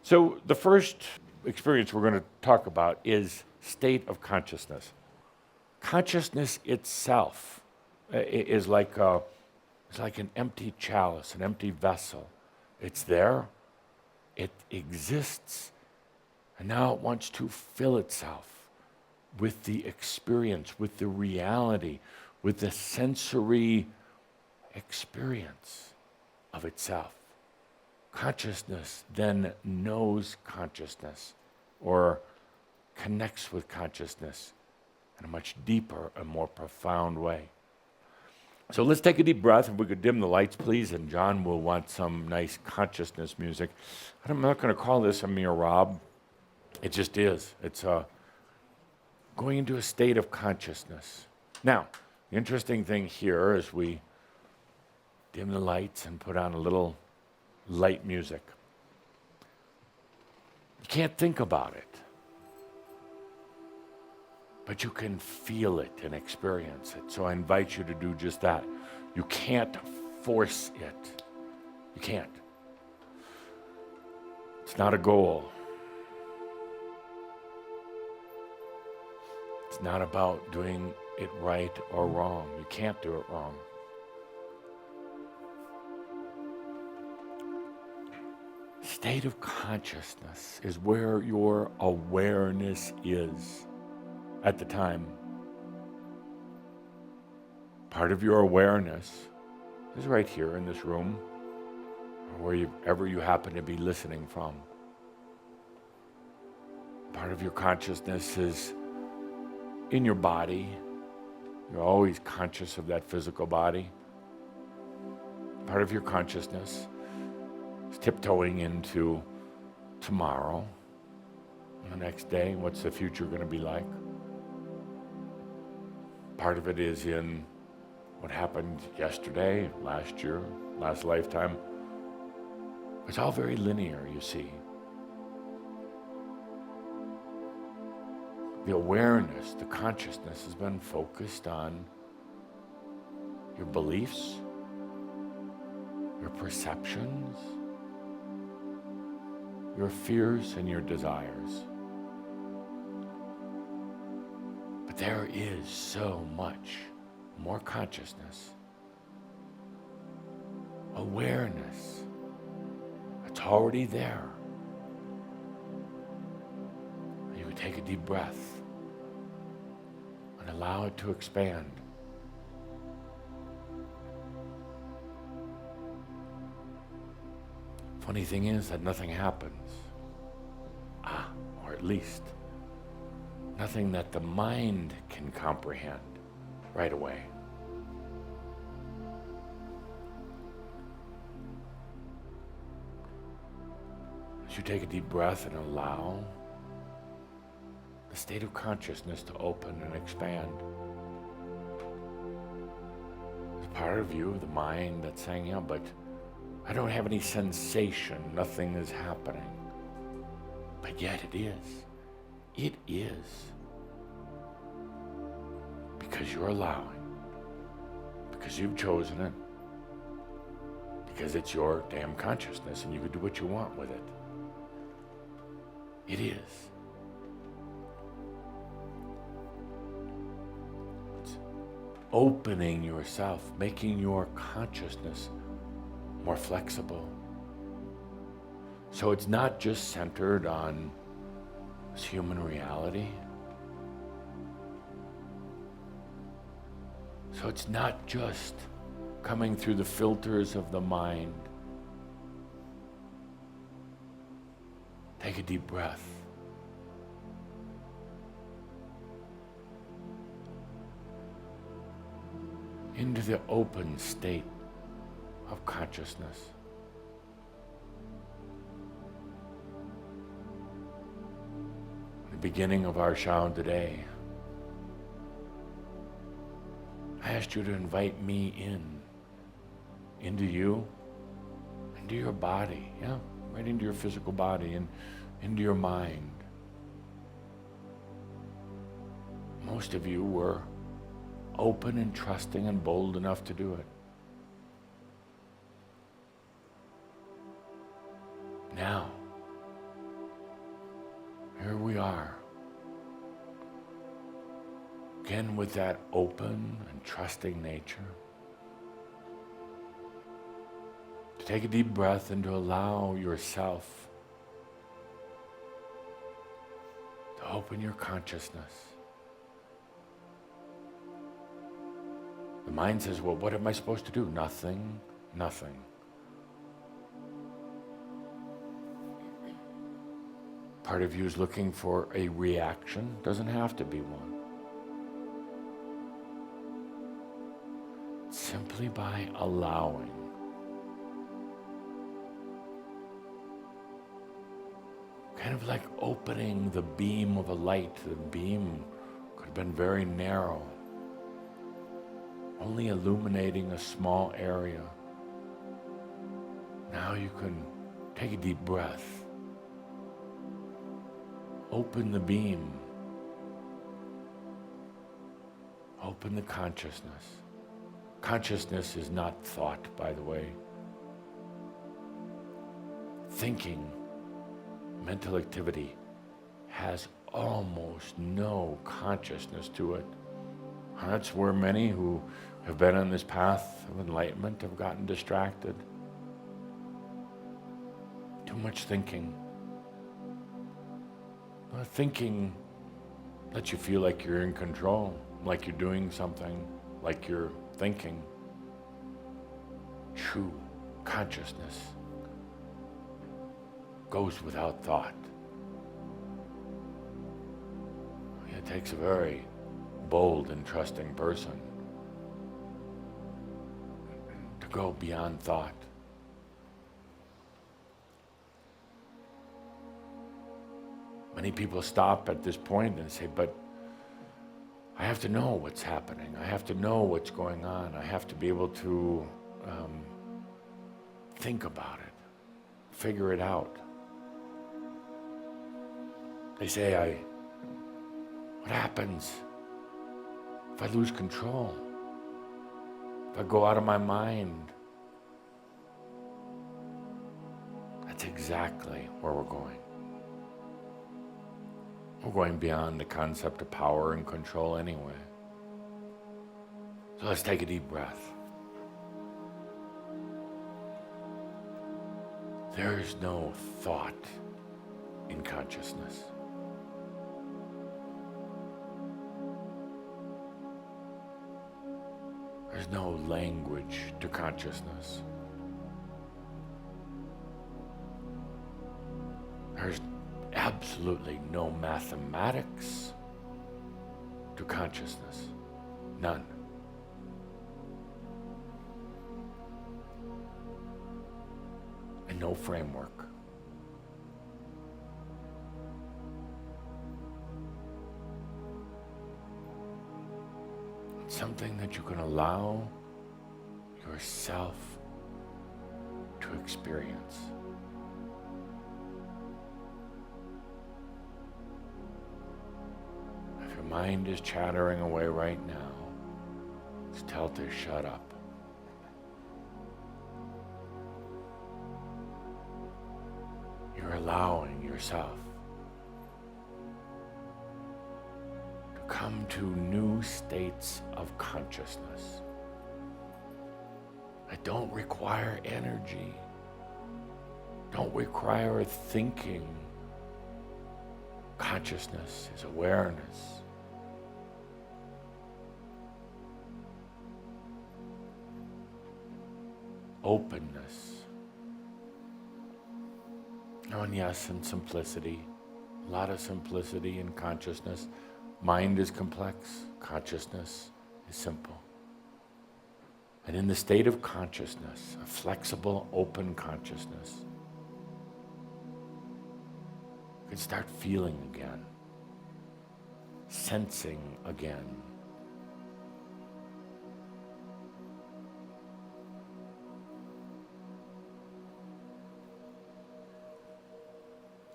So the first experience we're going to talk about is state of consciousness. Consciousness itself is like an empty chalice, an empty vessel. It's there, it exists, and now it wants to fill itself with the experience, with the reality, with the sensory experience of itself. Consciousness then knows consciousness or connects with consciousness in a much deeper and more profound way. So let's take a deep breath. If we could dim the lights, please, and John will want some nice consciousness music. I'm not going to call this a mere Rob. It just is. It's going into a state of consciousness. Now, the interesting thing here is we dim the lights and put on a little light music. You can't think about it, but you can feel it and experience it. So I invite you to do just that. You can't force it. You can't. It's not a goal. It's not about doing it right or wrong. You can't do it wrong. State of consciousness is where your awareness is at the time. Part of your awareness is right here in this room, or wherever you happen to be listening from. Part of your consciousness is in your body. You're always conscious of that physical body. Part of your consciousness is tiptoeing into tomorrow, the next day. What's the future going to be like? Part of it is in what happened yesterday, last year, last lifetime. It's all very linear, you see. The awareness, the consciousness has been focused on your beliefs, your perceptions, your fears and your desires. But there is so much more consciousness, awareness. It's already there. You would take a deep breath and allow it to expand. Funny thing is that nothing happens. Or at least nothing that the mind can comprehend right away. As you take a deep breath and allow the state of consciousness to open and expand, there's a part of you, the mind, that's saying, yeah, but I don't have any sensation, nothing is happening. But yet it is. It is. Because you're allowing. Because you've chosen it. Because it's your damn consciousness and you can do what you want with it. It is. It's opening yourself, making your consciousness more flexible. So it's not just centered on this human reality. So it's not just coming through the filters of the mind. Take a deep breath. Into the open state of consciousness. The beginning of our show today, I asked you to invite me into you, into your body, right into your physical body and into your mind. Most of you were open and trusting and bold enough to do it. Now, here we are. Again, with that open and trusting nature. To take a deep breath and to allow yourself to open your consciousness. The mind says, well, what am I supposed to do? Nothing, nothing. Part of you is looking for a reaction. Doesn't have to be one. Simply by allowing. Kind of like opening the beam of a light. The beam could have been very narrow, only illuminating a small area. Now you can take a deep breath. Open the beam. Open the consciousness. Consciousness is not thought, by the way. Thinking, mental activity, has almost no consciousness to it. And that's where many who have been on this path of enlightenment have gotten distracted. Too much thinking. Thinking lets you feel like you're in control, like you're doing something, like you're thinking. True consciousness goes without thought. It takes a very bold and trusting person to go beyond thought. Many people stop at this point and say, but I have to know what's happening. I have to know what's going on. I have to be able to think about it, figure it out. They say, what happens if I lose control? If I go out of my mind? That's exactly where we're going. We're going beyond the concept of power and control anyway. So let's take a deep breath. There is no thought in consciousness. There's no language to consciousness. There's absolutely no mathematics to consciousness. None. And no framework. It's something that you can allow yourself to experience. If your mind is chattering away right now, just tell it to shut up. You're allowing yourself to come to new states of consciousness that don't require energy, don't require thinking. Consciousness is awareness. Openness. Oh, and yes, and simplicity. A lot of simplicity in consciousness. Mind is complex. Consciousness is simple. And in the state of consciousness, a flexible, open consciousness, you can start feeling again, sensing again.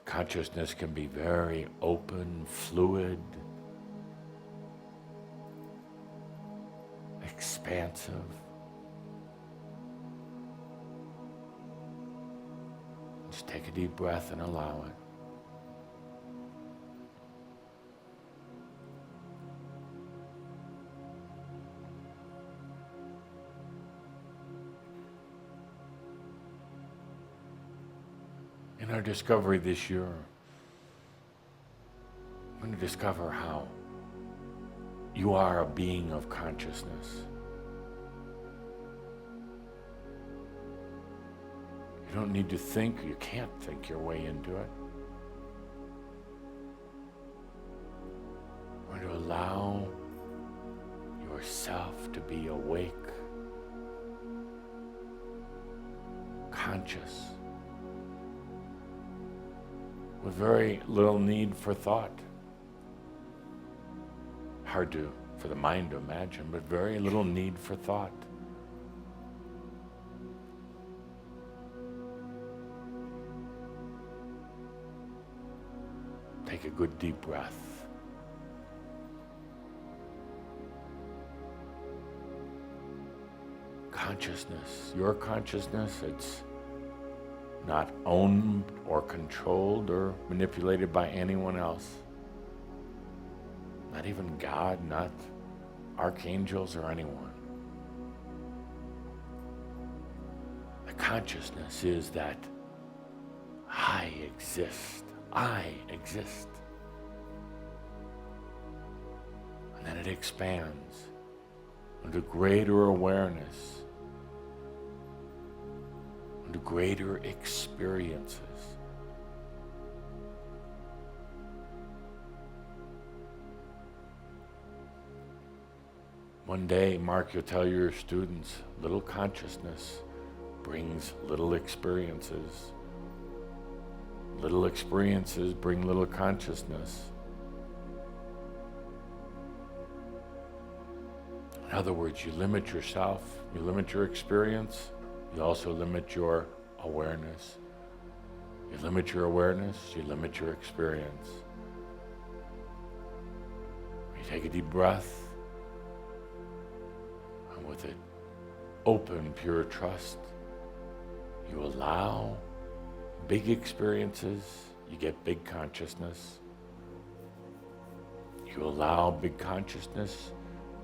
Consciousness can be very open, fluid, expansive. Just take a deep breath and allow it. In our discovery this year, I'm going to discover how you are a being of consciousness. You don't need to think, you can't think your way into it. We're going to allow yourself to be awake, conscious, with very little need for thought. Hard for the mind to imagine, but very little need for thought. Take a good deep breath. Consciousness, your consciousness, it's not owned or controlled or manipulated by anyone else. Not even God, not archangels or anyone. The consciousness is that I exist. I exist. And then it expands into greater awareness, into greater experiences. One day, Mark, you'll tell your students, little consciousness brings little experiences. Little experiences bring little consciousness. In other words, you limit yourself, you limit your experience, you also limit your awareness. You limit your awareness, you limit your experience. You take a deep breath, and with it, open, pure trust, you allow big experiences, you get big consciousness. You allow big consciousness,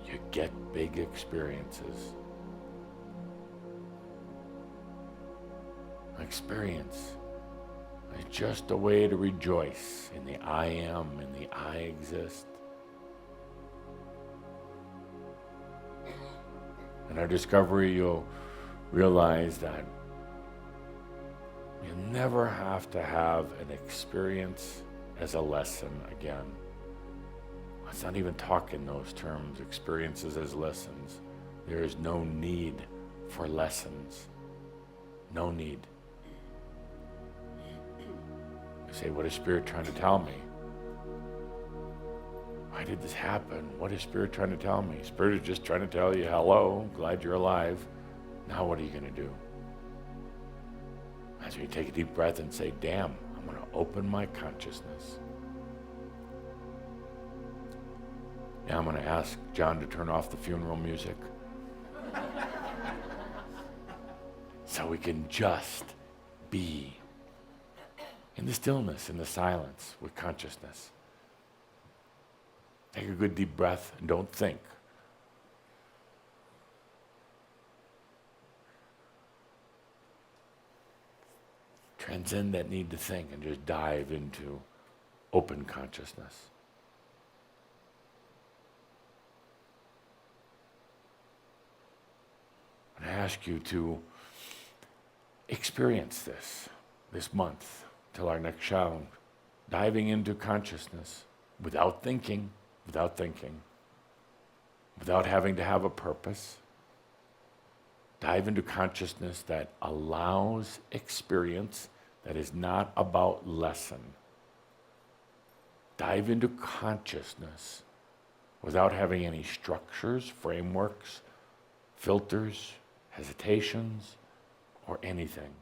you get big experiences. Experience is just a way to rejoice in the I am and the I exist. In our discovery, you'll realize that you never have to have an experience as a lesson again. Let's not even talk in those terms, experiences as lessons. There is no need for lessons. No need. You say, what is Spirit trying to tell me? Why did this happen? What is Spirit trying to tell me? Spirit is just trying to tell you, hello, glad you're alive. Now what are you going to do? As you take a deep breath and say, damn, I'm going to open my consciousness. Now I'm going to ask John to turn off the funeral music so we can just be in the stillness, in the silence, with consciousness. Take a good deep breath and don't think. Transcend that need to think and just dive into open consciousness. And I ask you to experience this month till our next show, diving into consciousness without thinking, without having to have a purpose. Dive into consciousness that allows experience that is not about lesson. Dive into consciousness without having any structures, frameworks, filters, hesitations, or anything.